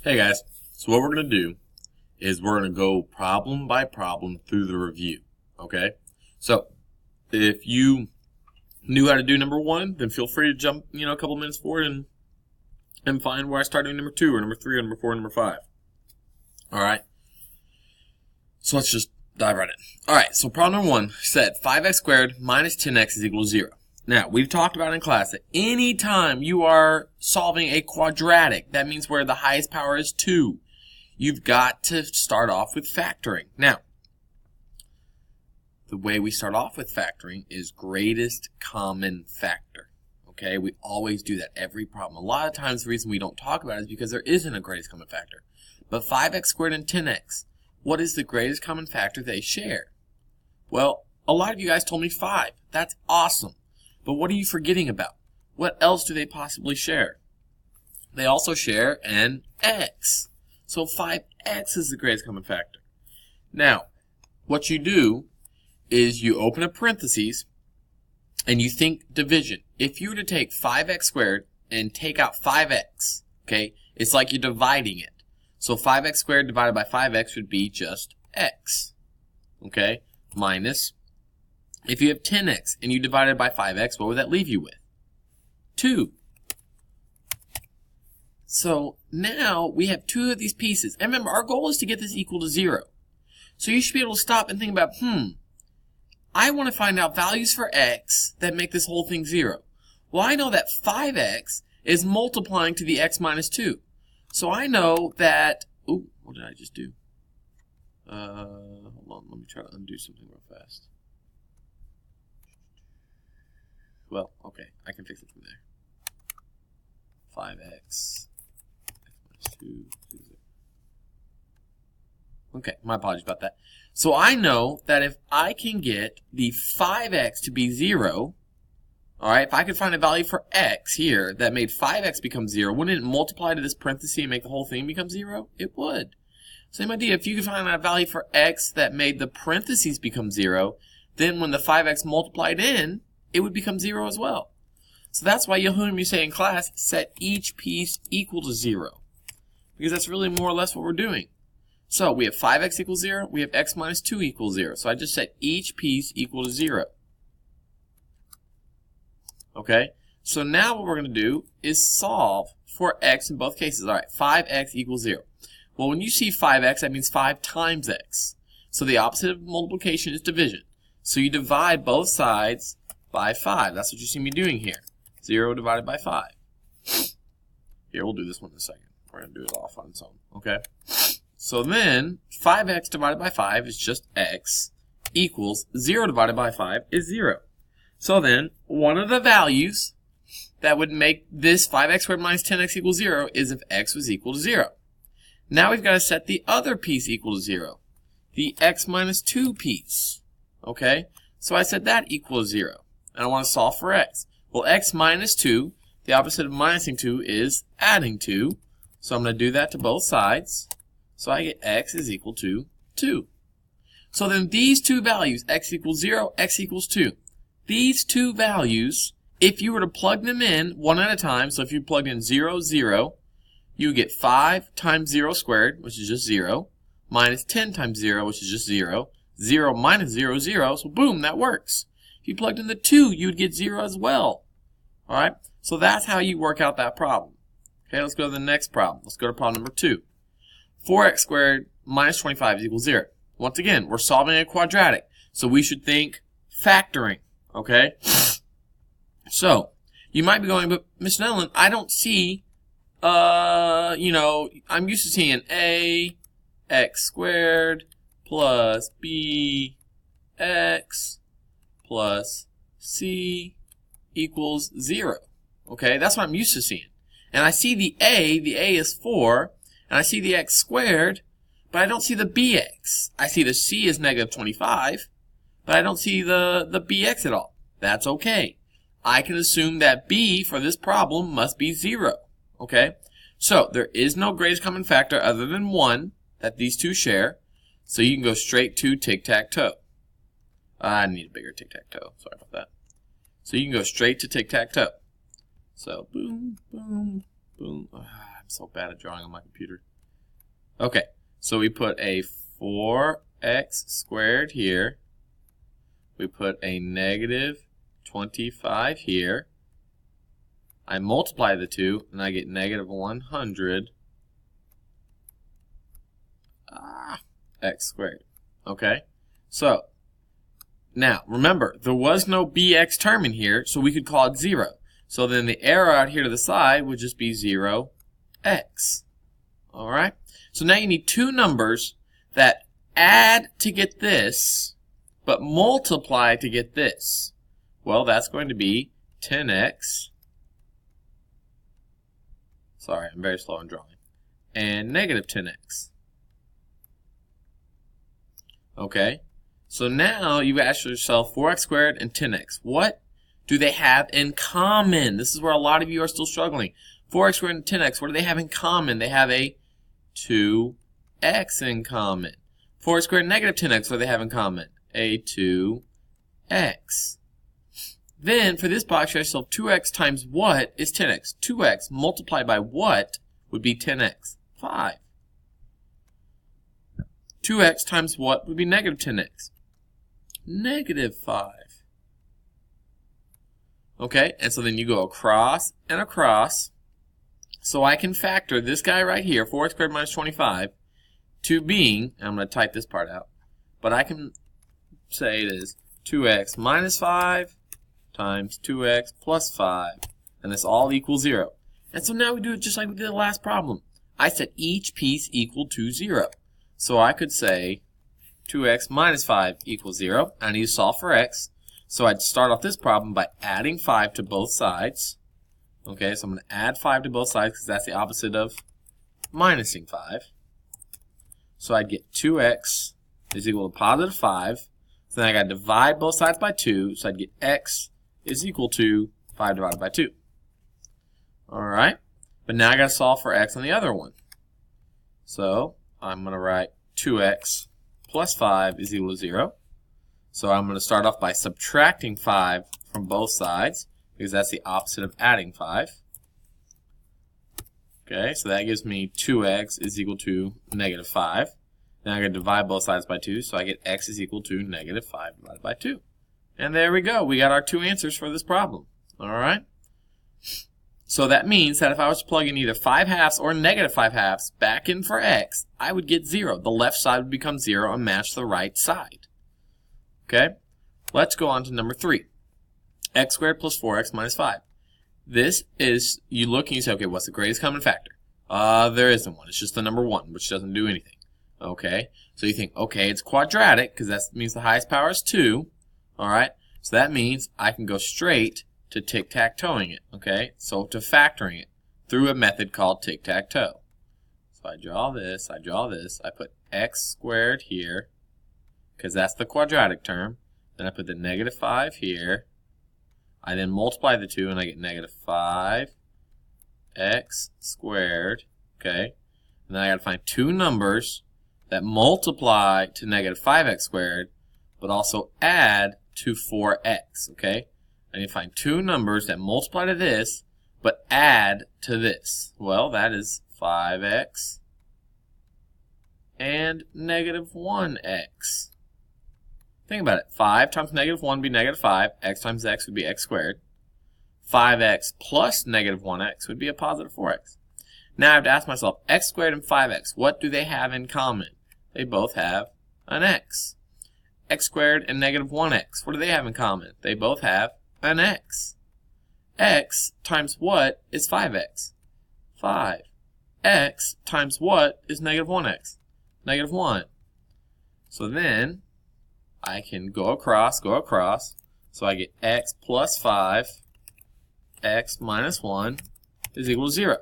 Hey guys, so what we're going to do is we're going to go problem by problem through the review, okay? So, if you knew how to do number 1, then feel free to jump, a couple minutes forward and find where I start doing number 2 or number 3 or number 4 or number 5. Alright? So let's just dive right in. Alright, so problem number 1 said 5x squared minus 10x is equal to 0. Now, we've talked about in class that any time you are solving a quadratic, that means where the highest power is 2, you've got to start off with factoring. Now, the way we start off with factoring is greatest common factor. Okay, we always do that every problem. A lot of times the reason we don't talk about it is because there isn't a greatest common factor. But 5x squared and 10x, what is the greatest common factor they share? Well, a lot of you guys told me 5. That's awesome. But what are you forgetting about? What else do they possibly share? They also share an x. So 5x is the greatest common factor. Now, what you do is you open a parentheses and you think division. If you were to take 5x squared and take out 5x, okay, it's like you're dividing it. So 5x squared divided by 5x would be just x, okay, minus, if you have 10x and you divide it by 5x, what would that leave you with? 2. So now we have 2 of these pieces. And remember, our goal is to get this equal to 0. So you should be able to stop and think about, I want to find out values for x that make this whole thing 0. Well, I know that 5x is multiplying to the x minus 2. So I know that, what did I just do? Hold on, let me try to undo something real fast. Well, okay, I can fix it from there. 5x, x minus 2. Okay, my apologies about that. So I know that if I can get the 5x to be 0, alright, if I could find a value for x here that made 5x become 0, wouldn't it multiply to this parenthesis and make the whole thing become 0? It would. Same idea, if you could find a value for x that made the parentheses become 0, then when the 5x multiplied in, it would become 0 as well. So that's why you'll hear me say in class, set each piece equal to 0. Because that's really more or less what we're doing. So we have 5x equals 0, we have x minus 2 equals 0. So I just set each piece equal to 0. Okay? So now what we're going to do is solve for x in both cases. Alright, 5x equals 0. Well, when you see 5x, that means 5 times x. So the opposite of multiplication is division. So you divide both sides by 5. That's what you see me doing here. 0 divided by 5. Here, we'll do this one in a second. We're going to do it off on its own. Okay? So then, 5x divided by 5 is just x equals 0 divided by 5 is 0. So then, one of the values that would make this 5x squared minus 10x equals 0 is if x was equal to 0. Now we've got to set the other piece equal to 0. The x minus 2 piece. Okay? So I set that equal to 0. And I want to solve for x. Well, x minus 2, the opposite of minusing 2 is adding 2. So I'm going to do that to both sides. So I get x is equal to 2. So then these two values, x equals 0, x equals 2. These two values, if you were to plug them in one at a time, so if you plugged in 0, 0, you get 5 times 0 squared, which is just 0, minus 10 times 0, which is just 0, 0 minus 0 is 0, so boom, that works. If you plugged in the 2, you would get 0 as well. Alright, so that's how you work out that problem. Okay, let's go to the next problem. Let's go to problem number 2. 4x squared minus 25 is equal to 0. Once again, we're solving a quadratic, so we should think factoring. Okay? So, you might be going, but Mr. Netherland, I don't see, I'm used to seeing a x squared plus b x plus c equals 0. Okay, that's what I'm used to seeing. And I see the a is 4, and I see the x squared, but I don't see the bx. I see the c is negative 25, but I don't see the bx at all. That's okay. I can assume that b for this problem must be 0. Okay? So, there is no greatest common factor other than 1 that these two share, so you can go straight to tic-tac-toe. I need a bigger tic-tac-toe. Sorry about that. So you can go straight to tic-tac-toe. So, boom, boom, boom. I'm so bad at drawing on my computer. Okay, so we put a 4x squared here. We put a negative 25 here. I multiply the two, and I get negative 100 x squared. Okay, so now remember, there was no bx term in here, so we could call it 0. So then the arrow out here to the side would just be 0x. All right, so now you need two numbers that add to get this, but multiply to get this. Well, that's going to be 10x. Sorry, I'm very slow in drawing. And negative 10x. Okay, so now you've asked yourself 4x squared and 10x. What do they have in common? This is where a lot of you are still struggling. 4x squared and 10x, what do they have in common? They have a 2x in common. 4x squared and negative 10x, what do they have in common? A 2x. Then, for this box, you ask yourself 2x times what is 10x? 2x multiplied by what would be 10x? 5. 2x times what would be negative 10x? Negative 5. Okay, and so then you go across and across. So I can factor this guy right here, 4x squared minus 25, to being, and I'm going to type this part out, but I can say it is 2x minus 5 times 2x plus 5, and this all equals 0. And so now we do it just like we did the last problem. I set each piece equal to 0. So I could say 2x minus 5 equals 0. I need to solve for x. So I'd start off this problem by adding 5 to both sides. Okay, so I'm going to add 5 to both sides because that's the opposite of minusing 5. So I'd get 2x is equal to positive 5. So then I got to divide both sides by 2. So I'd get x is equal to 5 divided by 2. Alright, but now I got to solve for x on the other one. So I'm going to write 2x plus 5 is equal to 0. So I'm going to start off by subtracting 5 from both sides, because that's the opposite of adding 5. Okay, so that gives me 2x is equal to negative 5. Then I'm going to divide both sides by 2, so I get x is equal to negative 5 divided by 2. And there we go. We got our two answers for this problem. All right? So that means that if I was to plug in either 5 halves or negative 5 halves back in for x, I would get 0. The left side would become 0 and match the right side. Okay? Let's go on to number 3. X squared plus 4x minus 5. This is, you look and you say, okay, what's the greatest common factor? There isn't one. It's just the number 1, which doesn't do anything. Okay? So you think, okay, it's quadratic, because that means the highest power is 2. Alright? So that means I can go straight to tic-tac-toeing it. Okay? So to factoring it through a method called tic-tac-toe. So I draw this, I put x squared here, because that's the quadratic term. Then I put the negative 5 here. I then multiply the 2 and I get negative 5x squared. Okay? And then I got to find two numbers that multiply to negative 5x squared, but also add to 4x. Okay? I need to find two numbers that multiply to this, but add to this. Well, that is 5x and negative 1x. Think about it. 5 times negative 1 would be negative 5. X times x would be x squared. 5x plus negative 1x would be a positive 4x. Now I have to ask myself, x squared and 5x, what do they have in common? They both have an x. X squared and negative 1x, what do they have in common? They both have an x. X times what is 5x? 5. X times what is negative 1x? Negative 1. So then I can go across. So I get x plus 5, x minus 1 is equal to 0.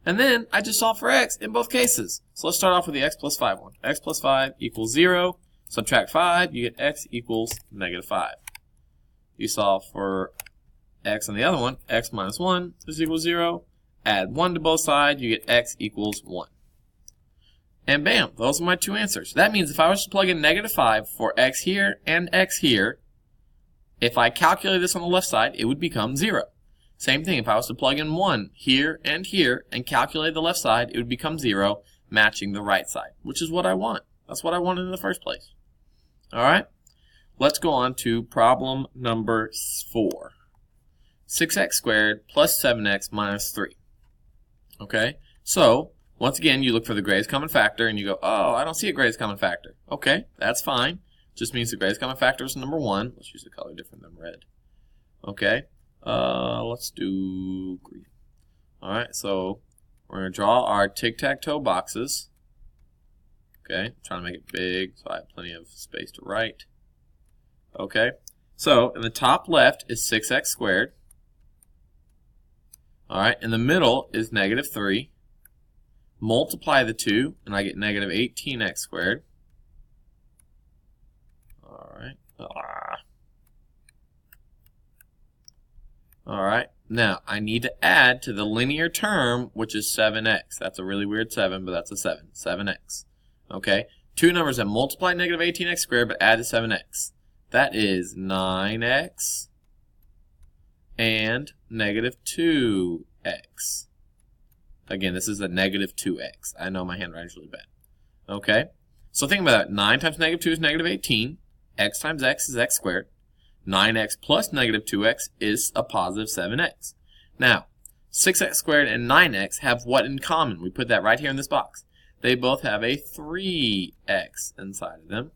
And then I just solve for x in both cases. So let's start off with the x plus 5 one. X plus 5 equals 0. Subtract 5, you get x equals negative 5. You solve for x on the other one. X minus 1 is equal to 0. Add 1 to both sides, you get x equals 1. And bam, those are my two answers. That means if I was to plug in negative 5 for x here and x here, if I calculate this on the left side, it would become 0. Same thing, if I was to plug in 1 here and calculate the left side, it would become 0. matching the right side, which is what I want. That's what I wanted in the first place. All right, let's go on to problem number 4. 6x squared plus 7x minus 3. Okay, so once again, you look for the greatest common factor and you go, oh, I don't see a greatest common factor. Okay, that's fine. Just means the greatest common factor is number 1. Let's use a color different than red. Okay, let's do green. All right, so we're going to draw our tic-tac-toe boxes. Okay, I'm trying to make it big so I have plenty of space to write. Okay, so in the top left is 6x squared. All right, in the middle is negative 3. Multiply the two, and I get negative 18x squared. All right. All right, now I need to add to the linear term, which is 7x. That's a really weird 7, but that's a 7. 7x. Okay, two numbers that multiply negative 18x squared but add to 7x. That is 9x and negative 2x. Again, this is a negative 2x. I know my handwriting is really bad. Okay, so think about that. 9 times negative 2 is negative 18. X times x is x squared. 9x plus negative 2x is a positive 7x. Now, 6x squared and 9x have what in common? We put that right here in this box. They both have a 3x inside of them.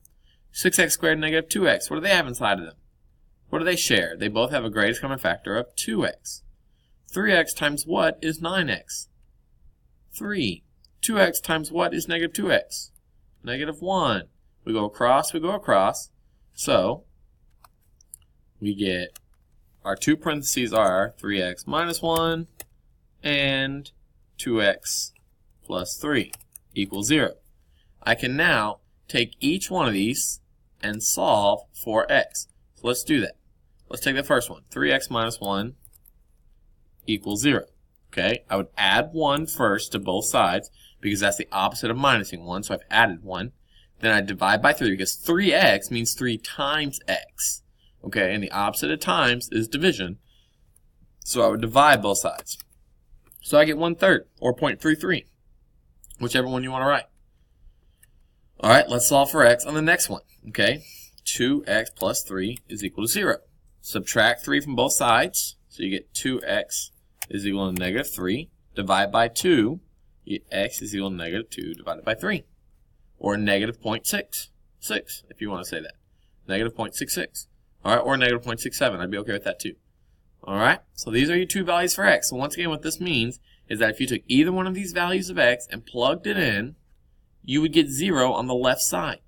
6x squared and negative 2x, what do they have inside of them? What do they share? They both have a greatest common factor of 2x. 3x times what is 9x? 3. 2x times what is negative 2x? Negative 1. We go across, we go across. So, we get our two parentheses are 3x minus 1 and 2x plus 3 equals 0. I can now take each one of these and solve for x. So let's do that. Let's take the first one. 3x minus 1 equals 0. Okay, I would add 1 first to both sides because that's the opposite of minusing 1, so I've added 1. Then I divide by 3 because 3x means 3 times x. Okay, and the opposite of times is division. So I would divide both sides. So I get 1/3, or 0.33, whichever one you want to write. All right, let's solve for x on the next one. Okay, 2x plus 3 is equal to 0. Subtract 3 from both sides, so you get 2x is equal to negative 3. Divide by 2, you get x is equal to negative 2 divided by 3. Or negative 0.66, if you want to say that. Negative 0.66. All right, or negative 0.67. I'd be okay with that too. All right, so these are your two values for x. So once again, what this means is that if you took either one of these values of x and plugged it in, you would get 0 on the left side,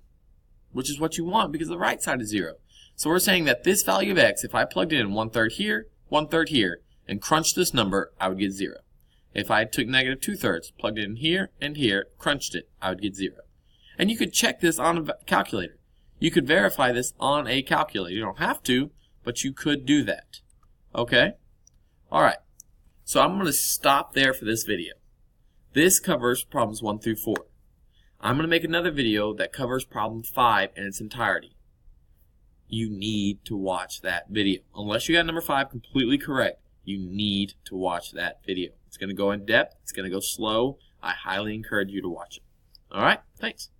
which is what you want because the right side is 0. So we're saying that this value of x, if I plugged it in 1/3 here, 1/3 here, and crunched this number, I would get 0. If I took negative 2/3, plugged it in here and here, crunched it, I would get 0. And you could check this on a calculator. You could verify this on a calculator. You don't have to, but you could do that. Okay? All right. So I'm going to stop there for this video. This covers problems 1 through 4. I'm going to make another video that covers problem 5 in its entirety. You need to watch that video. Unless you got number 5 completely correct, you need to watch that video. It's going to go in depth. It's going to go slow. I highly encourage you to watch it. All right? Thanks.